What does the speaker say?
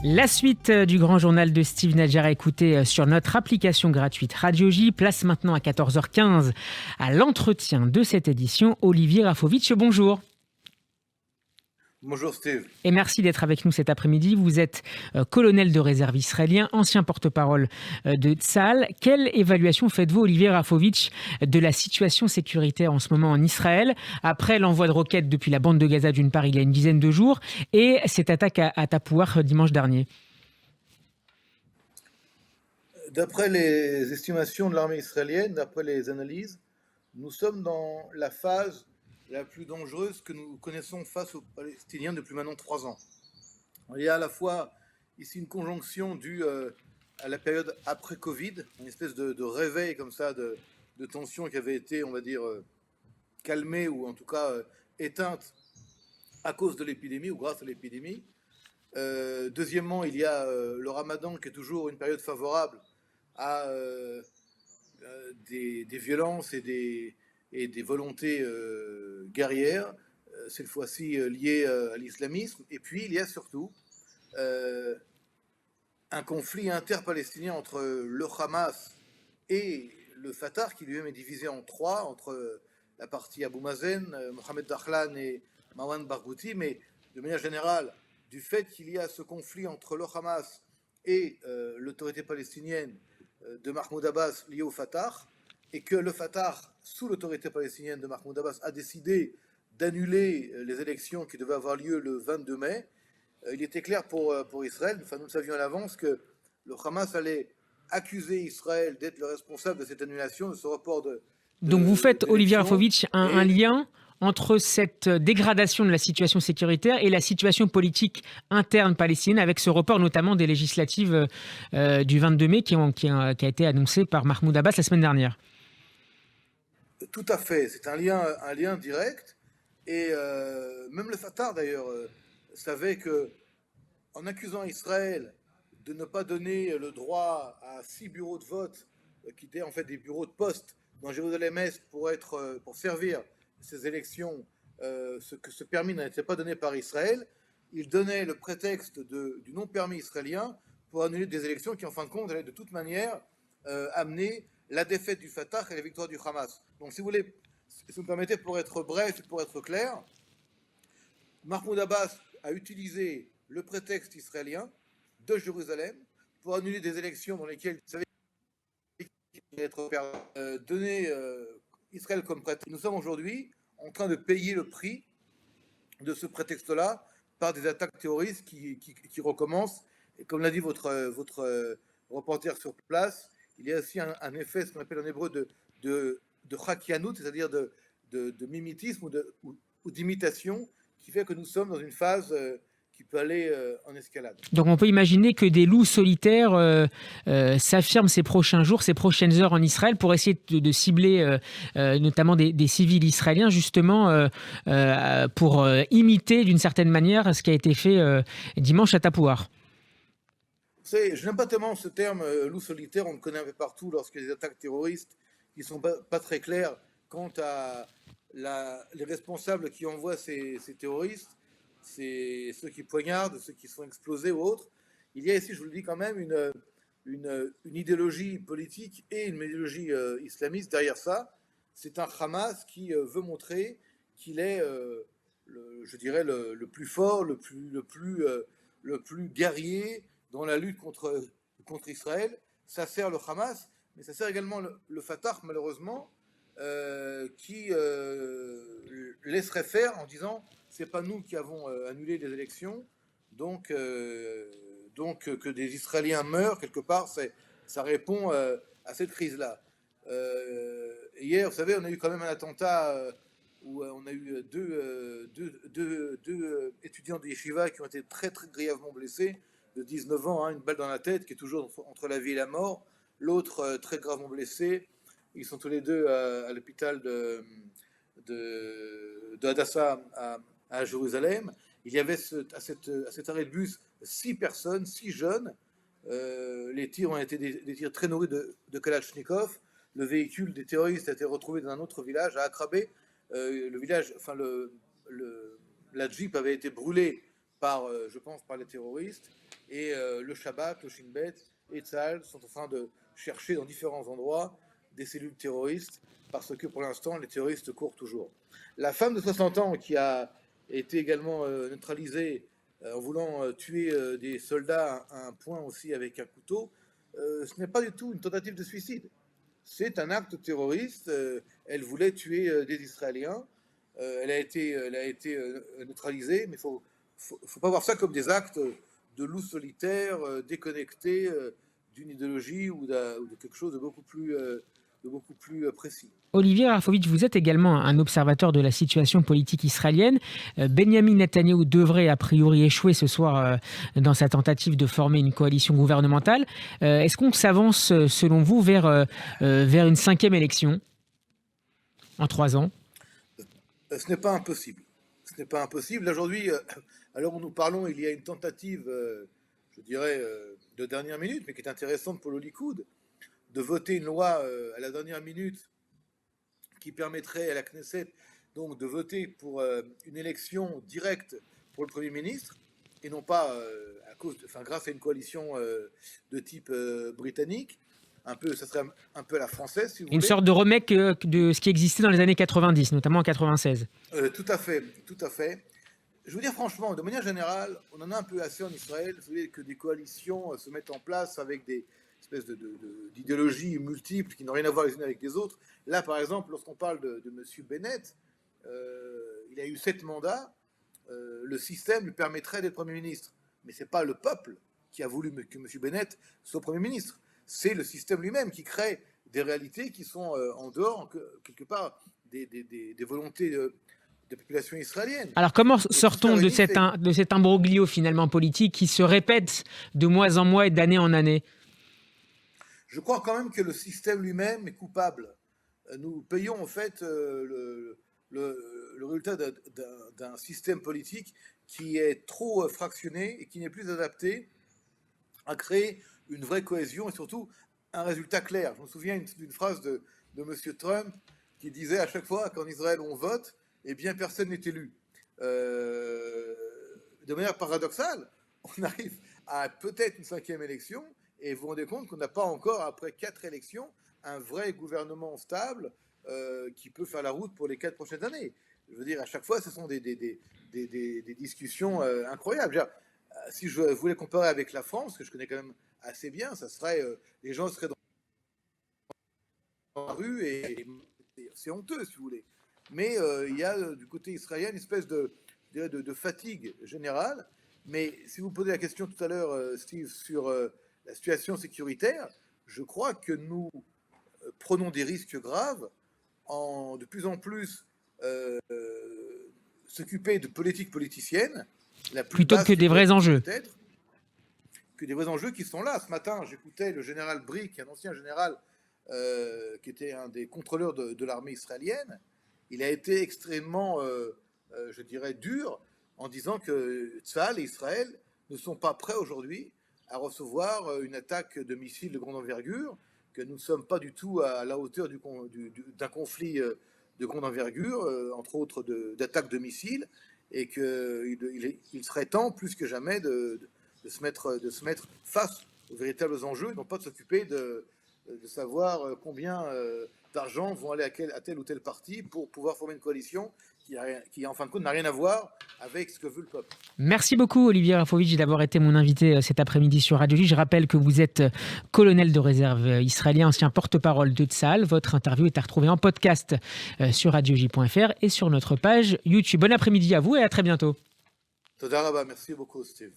La suite du grand journal de Steve Nadjar à écouter sur notre application gratuite Radio J. Place maintenant à 14h15 à l'entretien de cette édition. Olivier Rafovitch, bonjour. Bonjour Steve. Et merci d'être avec nous cet après-midi. Vous êtes colonel de réserve israélien, ancien porte-parole de Tzahal. Quelle évaluation faites-vous, Olivier Rafovitch, de la situation sécuritaire en ce moment en Israël, après l'envoi de roquettes depuis la bande de Gaza d'une part il y a une dizaine de jours, et cette attaque à Tapouar dimanche dernier? D'après les estimations de l'armée israélienne, d'après les analyses, nous sommes dans la phase la plus dangereuse que nous connaissons face aux Palestiniens depuis maintenant 3 ans. Il y a à la fois ici une conjonction due à la période après Covid, une espèce de réveil comme ça de tension qui avait été, on va dire, calmée ou en tout cas éteinte à cause de l'épidémie ou grâce à l'épidémie. Deuxièmement, il y a le Ramadan qui est toujours une période favorable à des violences et des volontés guerrières, cette fois-ci liées à l'islamisme. Et puis il y a surtout un conflit interpalestinien entre le Hamas et le Fatah, qui lui-même est divisé en trois, entre la partie Abou Mazen, Mohamed Dahlan et Marwan Barghouti, mais de manière générale, du fait qu'il y a ce conflit entre le Hamas et l'autorité palestinienne de Mahmoud Abbas lié au Fatah, et que le Fatah, sous l'autorité palestinienne de Mahmoud Abbas, a décidé d'annuler les élections qui devaient avoir lieu le 22 mai, il était clair pour Israël, enfin nous le savions à l'avance, que le Hamas allait accuser Israël d'être le responsable de cette annulation, de ce report Donc vous faites, Olivier Rafovitch, un lien entre cette dégradation de la situation sécuritaire et la situation politique interne palestinienne, avec ce report notamment des législatives du 22 mai qui a été annoncé par Mahmoud Abbas la semaine dernière. Tout à fait, c'est un lien direct. Et même le Fatah, d'ailleurs, savait que, en accusant Israël de ne pas donner le droit à 6 bureaux de vote, qui étaient en fait des bureaux de poste dans Jérusalem-Est pour servir ces élections, ce permis n'était pas donné par Israël, il donnait le prétexte du non-permis israélien pour annuler des élections qui, en fin de compte, allaient de toute manière amener la défaite du Fatah et la victoire du Hamas. Donc, si vous voulez, si vous me permettez, pour être bref et pour être clair, Mahmoud Abbas a utilisé le prétexte israélien de Jérusalem pour annuler des élections dans lesquelles il savait qu'il allait être donné Israël comme prétexte. Nous sommes aujourd'hui en train de payer le prix de ce prétexte-là par des attaques terroristes qui recommencent. Et comme l'a dit votre reporter sur place, il y a aussi un effet, ce qu'on appelle en hébreu, de chakianout, c'est-à-dire de mimétisme ou d'imitation, qui fait que nous sommes dans une phase qui peut aller en escalade. Donc on peut imaginer que des loups solitaires s'affirment ces prochains jours, ces prochaines heures en Israël pour essayer de cibler notamment des civils israéliens, justement pour imiter d'une certaine manière ce qui a été fait dimanche à Tapouar. Je n'aime pas tellement ce terme loup solitaire, on le connaît un peu partout lorsqu'il y a des attaques terroristes qui ne sont pas très claires quant à les responsables qui envoient ces terroristes. C'est ceux qui poignardent, ceux qui sont explosés ou autres. Il y a ici, je vous le dis quand même, une idéologie politique et une idéologie islamiste derrière ça. C'est un Hamas qui veut montrer qu'il est, je dirais, le plus fort, le plus guerrier dans la lutte contre Israël. Ça sert le Hamas, mais ça sert également le Fatah, malheureusement, qui laisserait faire en disant c'est pas nous qui avons annulé les élections, donc que des Israéliens meurent quelque part, ça répond à cette crise-là. Hier, vous savez, on a eu quand même un attentat où on a eu deux étudiants de Yeshiva qui ont été très très grièvement blessés, de 19 ans, une balle dans la tête, qui est toujours entre la vie et la mort. L'autre très gravement blessé. Ils sont tous les deux à l'hôpital de Hadassah à Jérusalem. Il y avait à cet arrêt de bus 6 personnes, 6 jeunes. Les tirs ont été des tirs très nourris de Kalachnikov. Le véhicule des terroristes a été retrouvé dans un autre village, à Akrabé. Le village, enfin la Jeep avait été brûlée je pense, par les terroristes. Et le Shabak, le Shin Bet et Tzahal sont en train de chercher dans différents endroits des cellules terroristes, parce que pour l'instant, les terroristes courent toujours. La femme de 60 ans qui a été également neutralisée en voulant tuer des soldats à un point aussi avec un couteau, ce n'est pas du tout une tentative de suicide. C'est un acte terroriste. Elle voulait tuer des Israéliens. Elle a été neutralisée, mais il faut pas voir ça comme des actes de loup solitaire, déconnectés d'une idéologie ou de quelque chose de beaucoup plus précis. Olivier Rafovitch, vous êtes également un observateur de la situation politique israélienne. Benjamin Netanyahou devrait a priori échouer ce soir dans sa tentative de former une coalition gouvernementale. Est-ce qu'on s'avance, selon vous, vers une 5e élection en 3 ans ? Ce n'est pas impossible. Ce n'est pas impossible. Aujourd'hui, à l'heure où nous parlons, il y a une tentative, je dirais, de dernière minute, mais qui est intéressante pour le Likoud, de voter une loi à la dernière minute qui permettrait à la Knesset donc de voter pour une élection directe pour le Premier ministre, et non pas grâce à une coalition de type britannique. Ça serait un peu à la française, si vous voulez. Une sorte de remake de ce qui existait dans les années 90, notamment en 96. Tout à fait. Je veux dire franchement, de manière générale, on en a un peu assez en Israël. Vous savez que des coalitions se mettent en place avec des espèces d'idéologies multiples qui n'ont rien à voir les unes avec les autres. Là, par exemple, lorsqu'on parle de M. Bennett, il a eu 7 mandats. Le système lui permettrait d'être Premier ministre. Mais ce n'est pas le peuple qui a voulu que M. Bennett soit Premier ministre. C'est le système lui-même qui crée des réalités qui sont en dehors, quelque part, des volontés de population israélienne. Alors comment sort-on de cet imbroglio finalement politique qui se répète de mois en mois et d'année en année ? Je crois quand même que le système lui-même est coupable. Nous payons en fait le résultat d'un système politique qui est trop fractionné et qui n'est plus adapté à créer une vraie cohésion et surtout un résultat clair. Je me souviens d'une phrase de M. Trump qui disait à chaque fois qu'en Israël on vote, eh bien personne n'est élu. De manière paradoxale, on arrive à peut-être une 5e élection et vous vous rendez compte qu'on n'a pas encore, après 4 élections, un vrai gouvernement stable qui peut faire la route pour les 4 prochaines années. Je veux dire, à chaque fois, ce sont des discussions incroyables. Si je voulais comparer avec la France, que je connais quand même assez bien, ça serait les gens seraient dans la rue et c'est honteux, si vous voulez. Mais il y a du côté israélien une espèce de fatigue générale. Mais si vous posez la question tout à l'heure, Steve, sur la situation sécuritaire, je crois que nous prenons des risques graves en de plus en plus s'occuper de politique politicienne, plutôt que des vrais enjeux. Que des vrais enjeux qui sont là. Ce matin, j'écoutais le général Brick, un ancien général qui était un des contrôleurs de l'armée israélienne. Il a été extrêmement, je dirais, dur en disant que Tzahal et Israël ne sont pas prêts aujourd'hui à recevoir une attaque de missiles de grande envergure, que nous ne sommes pas du tout à la hauteur d'un conflit de grande envergure, entre autres d'attaques de missiles, et qu'il serait temps, plus que jamais, de se mettre face aux véritables enjeux, et non pas de s'occuper de savoir combien d'argent vont aller à tel ou tel parti pour pouvoir former une coalition qui en fin de compte, n'a rien à voir avec ce que veut le peuple. Merci beaucoup, Olivier Rafovitch, d'avoir été mon invité cet après-midi sur Radio J. Je rappelle que vous êtes colonel de réserve israélien, ancien porte-parole de Tzahal. Votre interview est à retrouver en podcast sur radioj.fr et sur notre page YouTube. Bon après-midi à vous et à très bientôt. Toda rabba, merci beaucoup, Steve.